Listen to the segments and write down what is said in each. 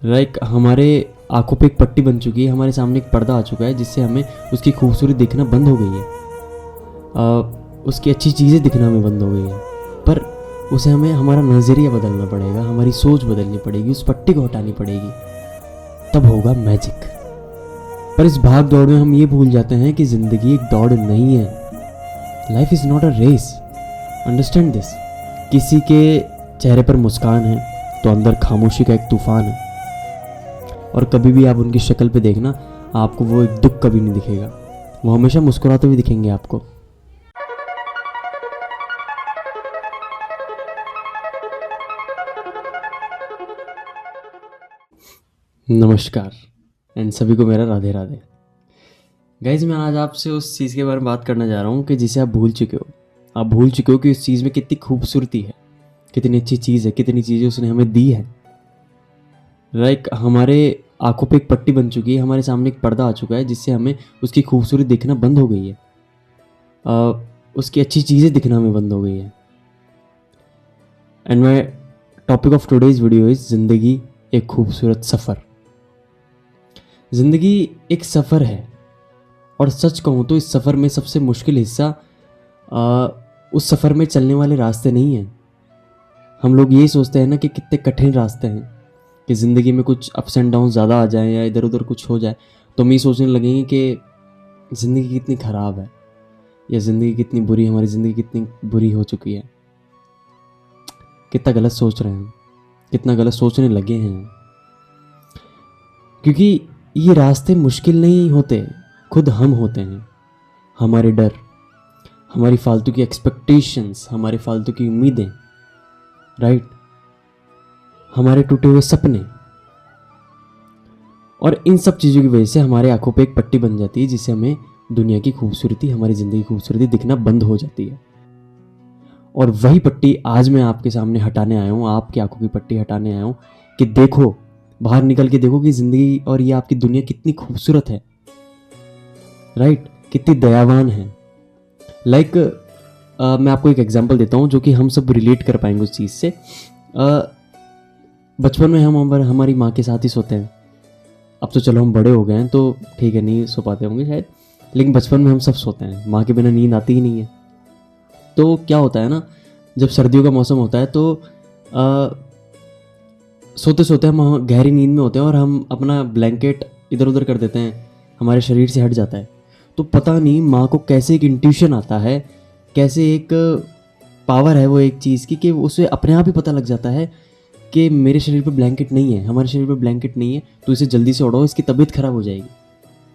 हमारे आंखों पे एक पट्टी बन चुकी है, हमारे सामने एक पर्दा आ चुका है जिससे हमें उसकी खूबसूरती दिखना बंद हो गई है। उसकी अच्छी चीज़ें दिखना हमें बंद हो गई है, पर उसे हमें हमारा नज़रिया बदलना पड़ेगा, हमारी सोच बदलनी पड़ेगी, उस पट्टी को हटानी पड़ेगी, तब होगा मैजिक। पर इस भाग दौड़ में हम ये भूल जाते हैं कि ज़िंदगी एक दौड़ नहीं है। Life is not a race, understand this. किसी के चेहरे पर मुस्कान है तो अंदर खामोशी का एक तूफान है, और कभी भी आप उनकी शक्ल पे देखना, आपको वो एक दुख कभी नहीं दिखेगा, वो हमेशा मुस्कुराते हुए दिखेंगे आपको। नमस्कार एंड सभी को मेरा राधे राधे। गाइज, मैं आज आपसे उस चीज़ के बारे में बात करना जा रहा हूँ कि जिसे आप भूल चुके हो। आप भूल चुके हो कि उस चीज़ में कितनी खूबसूरती है, कितनी अच्छी चीज़ है, कितनी चीज़ें उसने हमें दी है। हमारे आंखों पे एक पट्टी बन चुकी है, हमारे सामने एक पर्दा आ चुका है जिससे हमें उसकी खूबसूरती दिखना बंद हो गई है। उसकी अच्छी चीज़ें दिखना हमें बंद हो गई है। And my topic of today's video is ज़िंदगी एक खूबसूरत सफ़र। ज़िंदगी एक सफ़र है, और सच कहूँ तो इस सफ़र में सबसे मुश्किल हिस्सा उस सफ़र में चलने वाले रास्ते नहीं हैं। हम लोग ये सोचते हैं ना कि कितने कठिन रास्ते हैं, कि ज़िंदगी में कुछ अप्स एंड डाउन ज़्यादा आ जाएं या इधर उधर कुछ हो जाए तो हम ये सोचने लगेंगे कि ज़िंदगी कितनी ख़राब है, या ज़िंदगी कितनी बुरी, हमारी ज़िंदगी कितनी बुरी हो चुकी है। कितना गलत सोच रहे हैं, कितना गलत सोचने लगे हैं, क्योंकि ये रास्ते मुश्किल नहीं होते, खुद हम होते हैं। हमारे डर, हमारी फालतू की एक्सपेक्टेशंस, हमारे फालतू की उम्मीदें, राइट, हमारे टूटे हुए सपने, और इन सब चीज़ों की वजह से हमारे आंखों पे एक पट्टी बन जाती है जिससे हमें दुनिया की खूबसूरती, हमारी ज़िंदगी की खूबसूरती दिखना बंद हो जाती है। और वही पट्टी आज मैं आपके सामने हटाने आया हूँ, आपकी आंखों की पट्टी हटाने आया हूँ कि देखो, बाहर निकल के देखो कि ज़िंदगी और ये आपकी दुनिया कितनी खूबसूरत है, राइट, कितनी दयावान है। मैं आपको एक एग्जांपल देता हूँ जो कि हम सब रिलेट कर पाएंगे उस चीज़ से। बचपन में हम हमारी माँ के साथ ही सोते हैं। अब तो चलो हम बड़े हो गए हैं तो ठीक है, नहीं सो पाते होंगे शायद, लेकिन बचपन में हम सब सोते हैं, माँ के बिना नींद आती ही नहीं है। तो क्या होता है ना, जब सर्दियों का मौसम होता है तो सोते सोते हम गहरी नींद में होते हैं और हम अपना ब्लैंकेट इधर उधर कर देते हैं, हमारे शरीर से हट जाता है। तो पता नहीं माँ को कैसे एक इंट्यूशन आता है, कैसे एक पावर है वो एक चीज़ की, कि उसे अपने आप ही पता लग जाता है कि मेरे शरीर पे ब्लैंकेट नहीं है, हमारे शरीर पे ब्लैंकेट नहीं है, तो इसे जल्दी से उड़ाओ, इसकी तबीयत खराब हो जाएगी,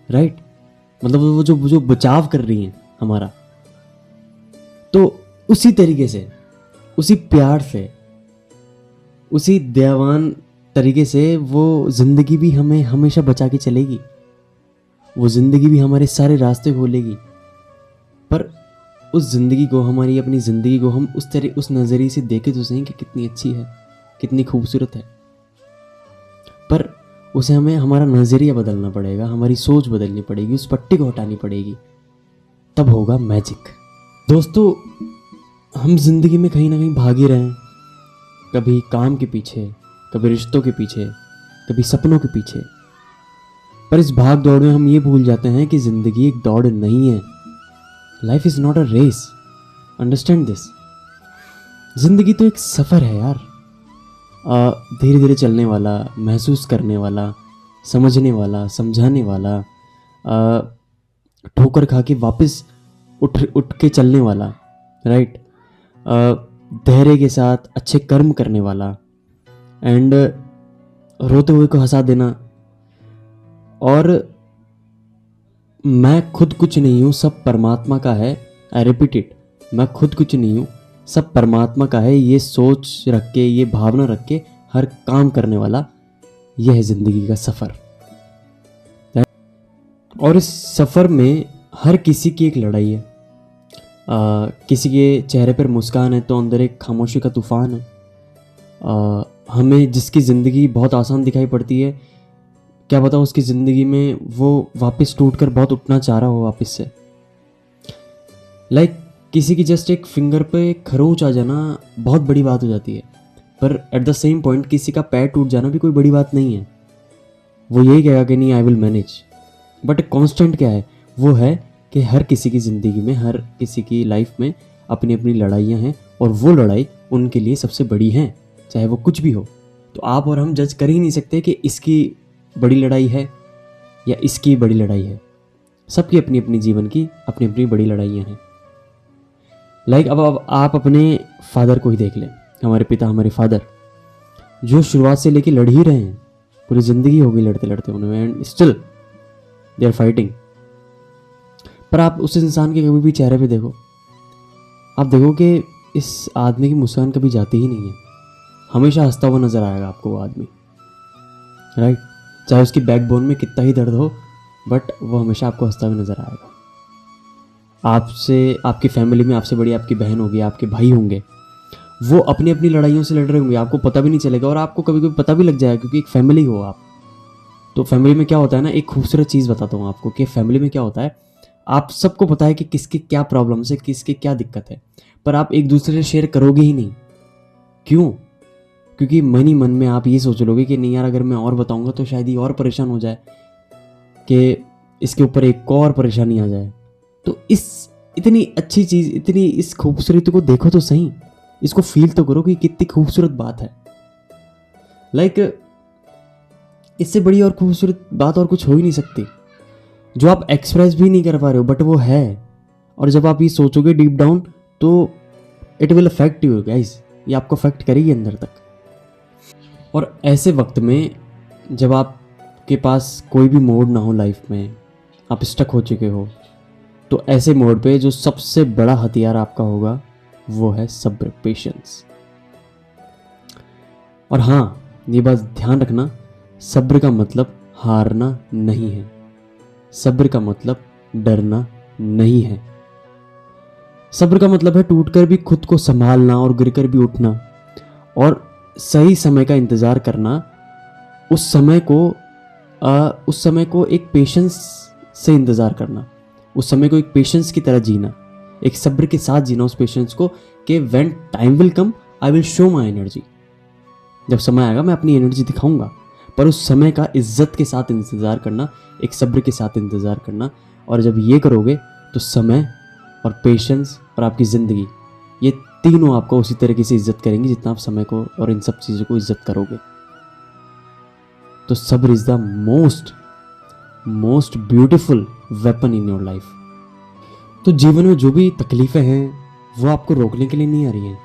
राइट। मतलब वो जो बचाव कर रही हैं हमारा। तो उसी तरीके से, उसी प्यार से, उसी दयावान तरीके से वो ज़िंदगी भी हमें हमेशा बचा के चलेगी, वो ज़िंदगी भी हमारे सारे रास्ते खोलेगी। पर उस ज़िंदगी को, हमारी अपनी ज़िंदगी को हम उस नज़रिए से देखे तो सही कि कितनी अच्छी है, कितनी खूबसूरत है, पर उसे हमें हमारा नज़रिया बदलना पड़ेगा, हमारी सोच बदलनी पड़ेगी, उस पट्टी को हटानी पड़ेगी, तब होगा मैजिक। दोस्तों, हम ज़िंदगी में कहीं ना कहीं भागे रहे हैं, कभी काम के पीछे, कभी रिश्तों के पीछे, कभी सपनों के पीछे। पर इस भाग दौड़ में हम ये भूल जाते हैं कि ज़िंदगी एक दौड़ नहीं है। Life is not a race, understand this. ज़िंदगी तो एक सफ़र है यार, धीरे धीरे चलने वाला, महसूस करने वाला, समझने वाला, समझाने वाला, ठोकर खा के वापस उठ के चलने वाला, राइट, धैर्य के साथ अच्छे कर्म करने वाला, एंड रोते हुए को हंसा देना। और मैं खुद कुछ नहीं हूँ, सब परमात्मा का है। आई रिपीट इट, मैं खुद कुछ नहीं हूँ, सब परमात्मा का है। ये सोच रख के, ये भावना रख के हर काम करने वाला, यह है ज़िंदगी का सफ़र। और इस सफ़र में हर किसी की एक लड़ाई है। किसी के चेहरे पर मुस्कान है तो अंदर एक खामोशी का तूफ़ान है। हमें जिसकी ज़िंदगी बहुत आसान दिखाई पड़ती है, क्या पता उसकी ज़िंदगी में वो वापस टूटकर बहुत उठना चाह रहा हो वापस से। किसी की जस्ट एक फिंगर पे खरोंच आ जाना बहुत बड़ी बात हो जाती है, पर एट द सेम पॉइंट किसी का पैर टूट जाना भी कोई बड़ी बात नहीं है। वो यही कहेगा कि नहीं I will manage. But constant क्या है, वो है कि हर किसी की ज़िंदगी में, हर किसी की लाइफ में अपनी अपनी लड़ाइयाँ हैं, और वो लड़ाई उनके लिए सबसे बड़ी हैं, चाहे वो कुछ भी हो। तो आप और हम जज कर ही नहीं सकते कि इसकी बड़ी लड़ाई है या इसकी बड़ी लड़ाई है। सबकी अपनी अपनी जीवन की अपनी अपनी बड़ी लड़ाइयाँ हैं। लाइक अब आप अपने फादर को ही देख लें, हमारे पिता, हमारे फादर, जो शुरुआत से लेके लड़ ही रहे हैं, पूरी ज़िंदगी हो गई लड़ते लड़ते उन्हें, and still they are fighting. पर आप उस इंसान के कभी भी चेहरे पे देखो, आप देखो कि इस आदमी की मुस्कान कभी जाती ही नहीं है, हमेशा हंसता हुआ नजर आएगा आपको वो आदमी, राइट। चाहे उसकी बैकबोन में कितना ही दर्द हो, बट वो हमेशा आपको हंसता हुआ नजर आएगा। आपसे, आपकी फैमिली में आपसे बड़ी आपकी बहन होगी, आपके भाई होंगे, वो अपनी अपनी लड़ाइयों से लड़ रहे होंगे, आपको पता भी नहीं चलेगा, और आपको कभी कभी पता भी लग जाएगा, क्योंकि एक फैमिली हो आप। तो फैमिली में क्या होता है ना, एक खूबसूरत चीज़ बताता हूँ आपको कि फैमिली में क्या होता है, आप सबको पता है कि किसकी क्या प्रॉब्लम्स है, किसकी क्या दिक्कत है, पर आप एक दूसरे से शेयर करोगे ही नहीं। क्यों? क्योंकि मन ही मन में आप ये सोच लोगे कि नहीं यार, अगर मैं और बताऊंगा तो शायद ये और परेशान हो जाए, कि इसके ऊपर एक और परेशानी आ जाए। तो इस इतनी अच्छी चीज़, इतनी इस खूबसूरती को देखो तो सही, इसको फील तो करो कि कितनी खूबसूरत बात है। लाइक इससे बड़ी और खूबसूरत बात और कुछ हो ही नहीं सकती, जो आप एक्सप्रेस भी नहीं कर पा रहे हो, बट वो है। और जब आप ये सोचोगे डीप डाउन, तो it will affect you guys, ये आपको अफेक्ट करेगी अंदर तक। और ऐसे वक्त में जब आपके पास कोई भी मोड ना हो लाइफ में, आप स्टक हो चुके हो, तो ऐसे मोड पे जो सबसे बड़ा हथियार आपका होगा वो है सब्र, पेशेंस। और हाँ, ये बात ध्यान रखना, सब्र का मतलब हारना नहीं है, सब्र का मतलब डरना नहीं है। सब्र का मतलब है टूटकर भी खुद को संभालना और गिरकर भी उठना, और सही समय का इंतज़ार करना, उस समय को एक पेशेंस से इंतज़ार करना, उस समय को एक पेशेंस की तरह जीना, एक सब्र के साथ जीना उस पेशेंस को, कि when time will come I will show my energy, जब समय आएगा मैं अपनी एनर्जी दिखाऊंगा। पर उस समय का इज्जत के साथ इंतज़ार करना, एक सब्र के साथ इंतज़ार करना, और जब ये करोगे तो समय और पेशेंस और आपकी ज़िंदगी, ये तीनों आपको उसी तरीके से इज्जत करेंगे जितना आप समय को और इन सब चीज़ों को इज्जत करोगे। तो सब्र is the most beautiful weapon in your life. तो जीवन में जो भी तकलीफ़ें हैं वो आपको रोकने के लिए नहीं आ रही हैं,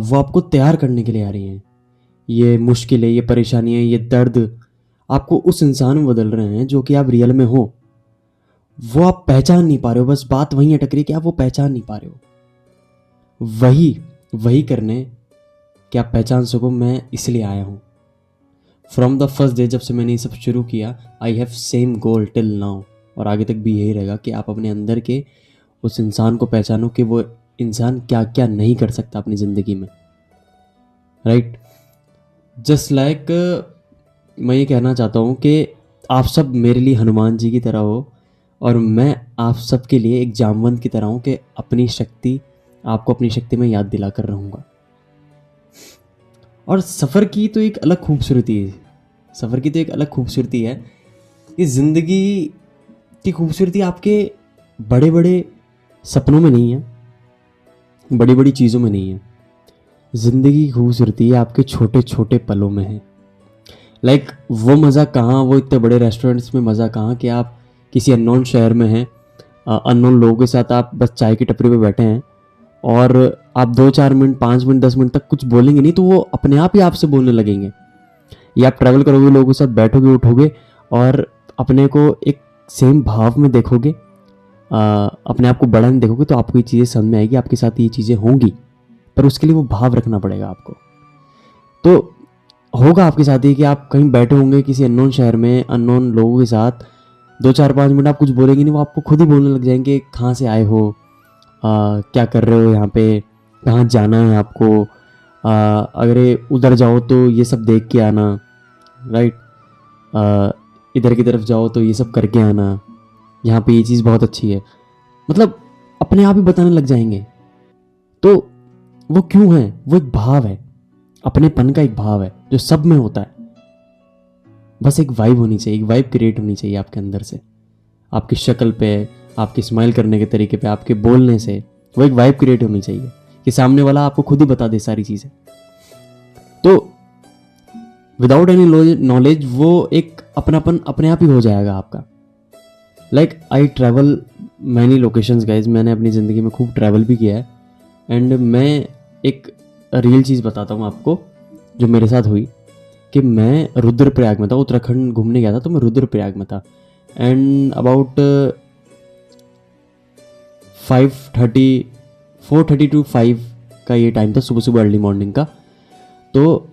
वो आपको तैयार करने के लिए आ रही हैं। ये मुश्किलें, ये परेशानियाँ, ये दर्द आपको उस इंसान में बदल रहे हैं जो कि आप रियल में हो। वो आप पहचान नहीं पा रहे हो, बस बात वहीं अटक रही है कि आप वो पहचान नहीं पा रहे हो। वही करने कि आप पहचान सको, मैं इसलिए आया हूँ। फ्रॉम द फर्स्ट डे, जब से मैंने ये सब शुरू किया, I have same goal till now, और आगे तक भी यही रहेगा कि आप अपने अंदर के उस इंसान को पहचानो कि वो इंसान क्या क्या नहीं कर सकता अपनी ज़िंदगी में, राइट। जस्ट लाइक मैं ये कहना चाहता हूँ कि आप सब मेरे लिए हनुमान जी की तरह हो, और मैं आप सब के लिए एक जामवंत की तरह हूँ कि आपको अपनी शक्ति में याद दिलाकर रहूँगा। और सफ़र की तो एक अलग खूबसूरती है, कि ज़िंदगी की खूबसूरती आपके बड़े बड़े सपनों में नहीं है, बड़ी बड़ी चीज़ों में नहीं है। ज़िंदगी की खूबसूरती है आपके छोटे छोटे पलों में है। लाइक वो मज़ा कहाँ, वो इतने बड़े रेस्टोरेंट्स में मज़ा कहाँ कि आप किसी अननोन शहर में हैं, अननोन लोगों के साथ आप बस चाय की टपरी पे बैठे हैं, और आप 2-4 मिनट, 5 मिनट, 10 मिनट तक कुछ बोलेंगे नहीं, तो वो अपने आप ही आपसे बोलने लगेंगे। या आप ट्रैवल करोगे, लोगों के साथ बैठोगे, उठोगे, और अपने को एक सेम भाव में देखोगे, अपने आप को बड़ा नहीं देखोगे, तो आपको ये चीज़ें समझ में आएगी, आपके साथ ये चीज़ें होंगी, पर उसके लिए वो भाव रखना पड़ेगा आपको। तो होगा आपके साथ ही कि आप कहीं बैठे होंगे किसी अननोन शहर में, अननोन लोगों के साथ, 2-4-5 मिनट आप कुछ बोलेंगे नहीं, वो आपको खुद ही बोलने लग जाएंगे, कहाँ से आए हो, क्या कर रहे हो यहाँ पे, कहाँ जाना है आपको, अगर उधर जाओ तो ये सब देख के आना, राइट, इधर की तरफ जाओ तो ये सब करके आना, यहाँ पे ये चीज़ बहुत अच्छी है, मतलब अपने आप ही बताने लग जाएंगे। तो वो क्यों है? वो एक भाव है, अपनेपन का एक भाव है जो सब में होता है। बस एक वाइब होनी चाहिए, एक वाइब क्रिएट होनी चाहिए आपके अंदर से, आपकी शक्ल पे, आपकी स्माइल करने के तरीके पे, आपके बोलने से वो एक वाइब क्रिएट होनी चाहिए कि सामने वाला आपको खुद ही बता दे सारी चीज़ें। तो विदाउट एनी नॉलेज वो एक अपनापन अपने आप ही हो जाएगा आपका। Like I travel many locations guys, मैंने अपनी ज़िंदगी में खूब ट्रैवल भी किया है। एंड मैं एक रियल चीज़ बताता हूँ आपको जो मेरे साथ हुई, कि मैं रुद्रप्रयाग में था, उत्तराखंड घूमने गया था, तो मैं रुद्रप्रयाग में था। एंड अबाउट 5:30 4:30 to 5 का ये टाइम था, सुबह सुबह अर्ली मॉर्निंग का। तो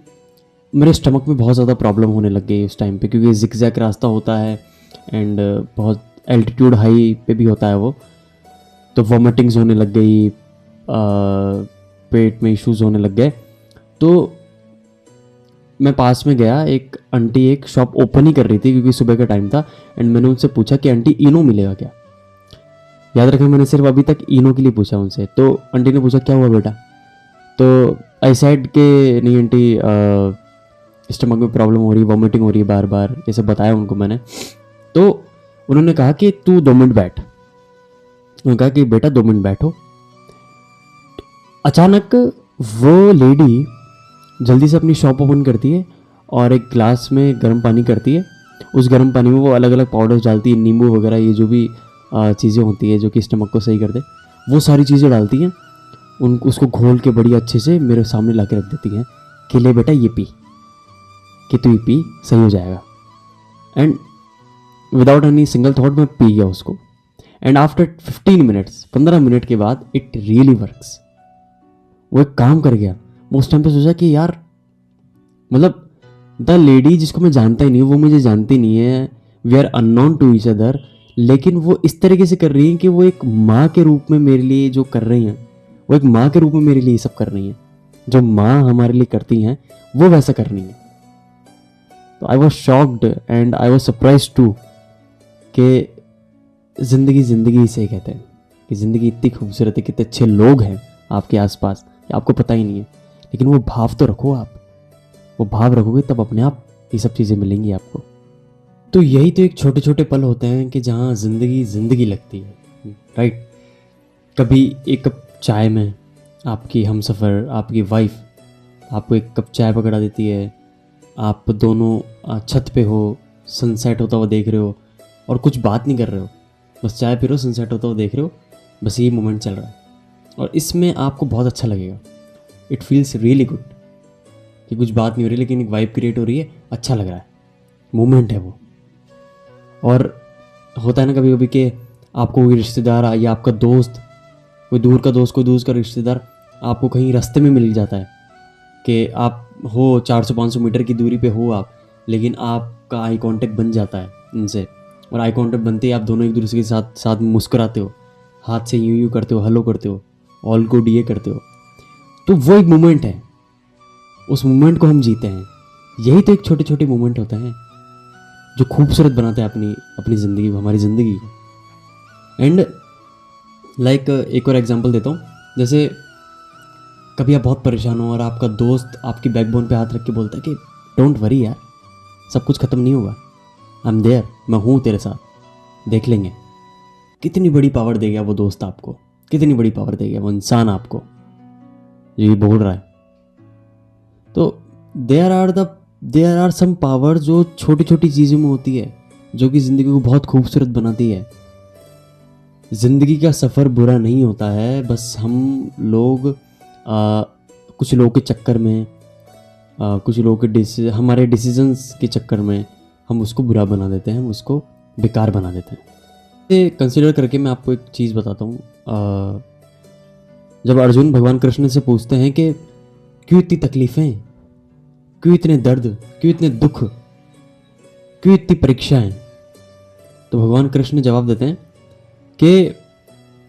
मेरे स्टमक में बहुत ज़्यादा प्रॉब्लम होने लग गई उस टाइम पे, क्योंकि जिगजैग रास्ता होता है एंड बहुत एल्टीट्यूड हाई पे भी होता है वो। तो वॉमिटिंग्स होने लग गई, पेट में इश्यूज होने लग गए। तो मैं पास में गया, एक आंटी एक शॉप ओपन ही कर रही थी क्योंकि सुबह का टाइम था। एंड मैंने उनसे पूछा कि आंटी इनो मिलेगा क्या। याद रखें, मैंने सिर्फ अभी तक इनो के लिए पूछा उनसे। तो आंटी ने पूछा क्या हुआ बेटा, तो आई सेड के नहीं आंटी स्टमक में प्रॉब्लम हो रही है, वॉमिटिंग हो रही है बार बार, ये सब बताया उनको मैंने। तो उन्होंने कहा कि तू 2 मिनट बैठ। उन्होंने कहा कि बेटा 2 मिनट बैठो। अचानक वो लेडी जल्दी से अपनी शॉप ओपन करती है और एक ग्लास में गर्म पानी करती है। उस गर्म पानी में वो अलग अलग पाउडर्स डालती है, नींबू वगैरह, ये जो भी चीज़ें होती है जो कि स्टमक को सही कर दे, वो सारी चीज़ें डालती हैं। उसको घोल के बड़ी अच्छे से मेरे सामने ला के रख देती हैं कि ले बेटा ये पी, कि तू ये पी, सही हो जाएगा। And without any single thought मैं पी गया उसको। एंड आफ्टर 15 मिनट्स, 15 मिनट के बाद इट रियली वर्क्स, वो एक काम कर गया। मैं उस टाइम पे सोचा कि यार, मतलब द लेडी जिसको मैं जानता ही नहीं, वो मुझे जानती नहीं है, we are unknown to each other, लेकिन वो इस तरीके से कर रही है कि वो एक माँ के रूप में मेरे लिए जो कर रही हैं, वो एक माँ के रूप में मेरे लिए सब कर रही हैं। जो माँ हमारे लिए करती हैं वो वैसा कर रही हैं। तो I was shocked and I was surprise too कि ज़िंदगी ज़िंदगी इसे कहते हैं, कि ज़िंदगी इतनी खूबसूरत है, कितने अच्छे लोग हैं आपके आसपास, आपको पता ही नहीं है। लेकिन वो भाव तो रखो, आप वो भाव रखोगे तब अपने आप ये सब चीज़ें मिलेंगी आपको। तो यही तो एक छोटे छोटे पल होते हैं कि जहाँ ज़िंदगी ज़िंदगी लगती है, राइट। कभी एक कप चाय में आपकी हमसफ़र, आपकी वाइफ आपको एक कप चाय पकड़ा देती है, आप दोनों छत पे हो, सनसेट होता हुआ देख रहे हो और कुछ बात नहीं कर रहे हो, बस चाय पी रहे हो, सनसेट होता हुआ देख रहे हो, बस ये मोमेंट चल रहा है और इसमें आपको बहुत अच्छा लगेगा। इट फील्स रियली गुड कि कुछ बात नहीं हो रही लेकिन एक वाइब क्रिएट हो रही है, अच्छा लग रहा है, मोमेंट है वो। और होता है ना कभी कभी कि आपको कोई रिश्तेदार या आपका दोस्त, कोई दूर का दोस्त, कोई दूर का रिश्तेदार आपको कहीं रास्ते में मिल जाता है कि आप हो 400-500 मीटर की दूरी पे हो आप, लेकिन आपका आई कांटेक्ट बन जाता है उनसे। और आई कांटेक्ट बनते ही आप दोनों एक दूसरे के साथ साथ मुस्कुराते हो, हाथ से यूं यूं करते हो, हेलो करते हो, ऑल गुड ये करते हो। तो वो एक मोमेंट है, उस मोमेंट को हम जीते हैं। यही तो एक छोटे छोटे मोमेंट होते हैं जो खूबसूरत बनाते हैं अपनी अपनी ज़िंदगी को, हमारी ज़िंदगी को। एंड लाइक एक और एग्जांपल देता हूँ, जैसे कभी आप बहुत परेशान हो और आपका दोस्त आपकी बैकबोन पे हाथ रख के बोलता है कि डोंट वरी यार, सब कुछ ख़त्म नहीं होगा, आई एम देयर, मैं हूँ तेरे साथ, देख लेंगे। कितनी बड़ी पावर दे गया वो दोस्त आपको, कितनी बड़ी पावर दे गया वो इंसान आपको, ये बोल रहा है। तो देयर आर सम पावर जो छोटी छोटी चीज़ों में होती है, जो कि ज़िंदगी को बहुत खूबसूरत बनाती है। ज़िंदगी का सफ़र बुरा नहीं होता है, बस हम लोग कुछ लोगों के चक्कर में, कुछ लोगों के हमारे डिसीजंस के चक्कर में हम उसको बुरा बना देते हैं, हम उसको बेकार बना देते हैं। ये कंसिडर करके मैं आपको एक चीज़ बताता हूँ। जब अर्जुन भगवान कृष्ण से पूछते हैं कि क्यों इतनी तकलीफ़ें, क्यों इतने दर्द, क्यों इतने दुख, क्यों इतनी परीक्षाएं, तो भगवान कृष्ण जवाब देते हैं कि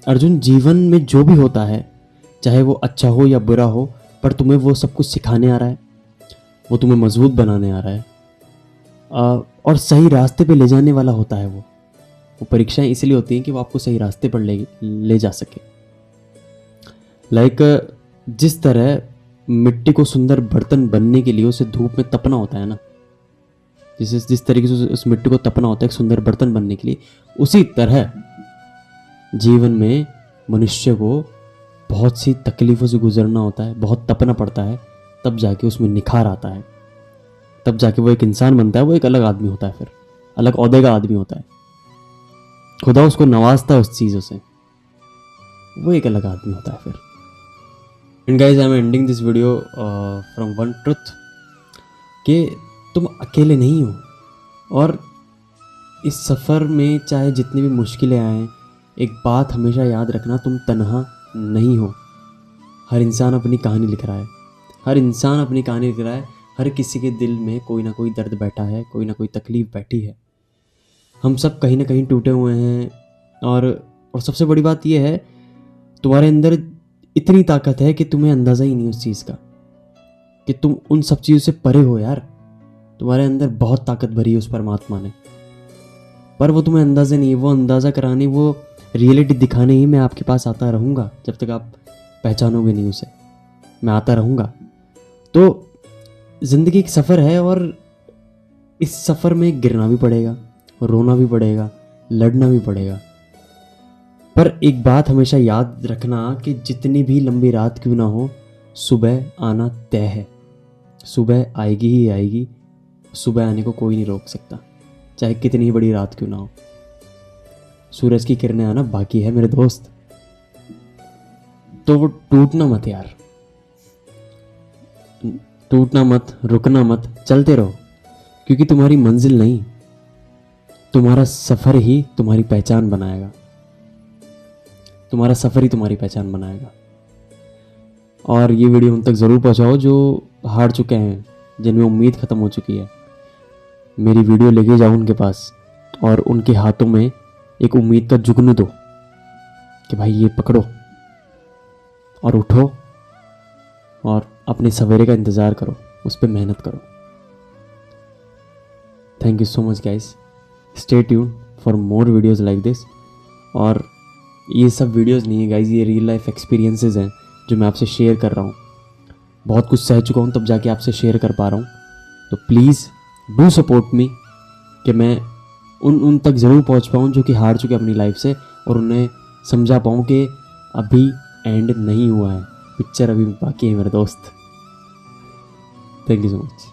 अर्जुन, जीवन में जो भी होता है, चाहे वो अच्छा हो या बुरा हो, पर तुम्हें वो सब कुछ सिखाने आ रहा है, वो तुम्हें मजबूत बनाने आ रहा है, और सही रास्ते पे ले जाने वाला होता है। वो परीक्षाएं इसलिए होती हैं कि वो आपको सही रास्ते पर ले जा सके। लाइक जिस तरह मिट्टी को सुंदर बर्तन बनने के लिए उसे धूप में तपना होता है ना, जिस तरीके से उस मिट्टी को तपना होता है एक सुंदर बर्तन बनने के लिए, उसी तरह जीवन में मनुष्य को बहुत सी तकलीफ़ों से गुजरना होता है, बहुत तपना पड़ता है, तब जाके उसमें निखार आता है, तब जाके वो एक इंसान बनता है, वो एक अलग आदमी होता है, फिर अलग ओहदे का आदमी होता है, खुदा उसको नवाजता है उस चीज़ों से, वो एक अलग आदमी होता है फिर। And guys, I am ending this video from one truth कि तुम अकेले नहीं हो, और इस सफ़र में चाहे जितनी भी मुश्किलें आएँ, एक बात हमेशा याद रखना, तुम तन्हा नहीं हो। हर इंसान अपनी कहानी लिख रहा है, हर इंसान अपनी कहानी लिख रहा है, हर किसी के दिल में कोई ना कोई दर्द बैठा है, कोई ना कोई तकलीफ़ बैठी है। हम सब कहीं ना कहीं टूटे हुए हैं, और सबसे बड़ी बात यह है, तुम्हारे अंदर इतनी ताकत है कि तुम्हें अंदाज़ा ही नहीं उस चीज़ का कि तुम उन सब चीज़ों से परे हो यार। तुम्हारे अंदर बहुत ताकत भरी है उस परमात्मा ने, पर वो तुम्हें अंदाज़ा नहीं है। वो अंदाज़ा कराने, वो रियलिटी दिखाने ही मैं आपके पास आता रहूँगा जब तक आप पहचानोगे नहीं उसे। मैं आता रहूँगा। तो ज़िंदगी एक सफ़र है, और इस सफ़र में गिरना भी पड़ेगा, रोना भी पड़ेगा, लड़ना भी पड़ेगा, पर एक बात हमेशा याद रखना कि जितनी भी लंबी रात क्यों ना हो, सुबह आना तय है। सुबह आएगी ही आएगी, सुबह आने को कोई नहीं रोक सकता, चाहे कितनी ही बड़ी रात क्यों ना हो। सूरज की किरणें आना बाकी है मेरे दोस्त। तो वो टूटना मत यार, टूटना मत, रुकना मत, चलते रहो, क्योंकि तुम्हारी मंजिल नहीं, तुम्हारा सफ़र ही तुम्हारी पहचान बनाएगा। तुम्हारा सफ़र ही तुम्हारी पहचान बनाएगा। और ये वीडियो उन तक ज़रूर पहुंचाओ जो हार चुके हैं, जिनमें उम्मीद ख़त्म हो चुकी है। मेरी वीडियो लेके जाओ उनके पास, और उनके हाथों में एक उम्मीद का जुगनू दो कि भाई ये पकड़ो और उठो, और अपने सवेरे का इंतज़ार करो, उस पर मेहनत करो। Thank you so much guys, stay tune for more videos like this. और ये सब वीडियोज़ नहीं है गाइस, ये रियल लाइफ एक्सपीरियंसेस हैं जो मैं आपसे शेयर कर रहा हूँ। बहुत कुछ सह चुका हूँ तब जाके आपसे शेयर कर पा रहा हूँ। तो प्लीज़ डू सपोर्ट मी कि मैं उन तक ज़रूर पहुँच पाऊँ जो कि हार चुके अपनी लाइफ से, और उन्हें समझा पाऊँ कि अभी एंड नहीं हुआ है, पिक्चर अभी बाकी है मेरे दोस्त। Thank you so much.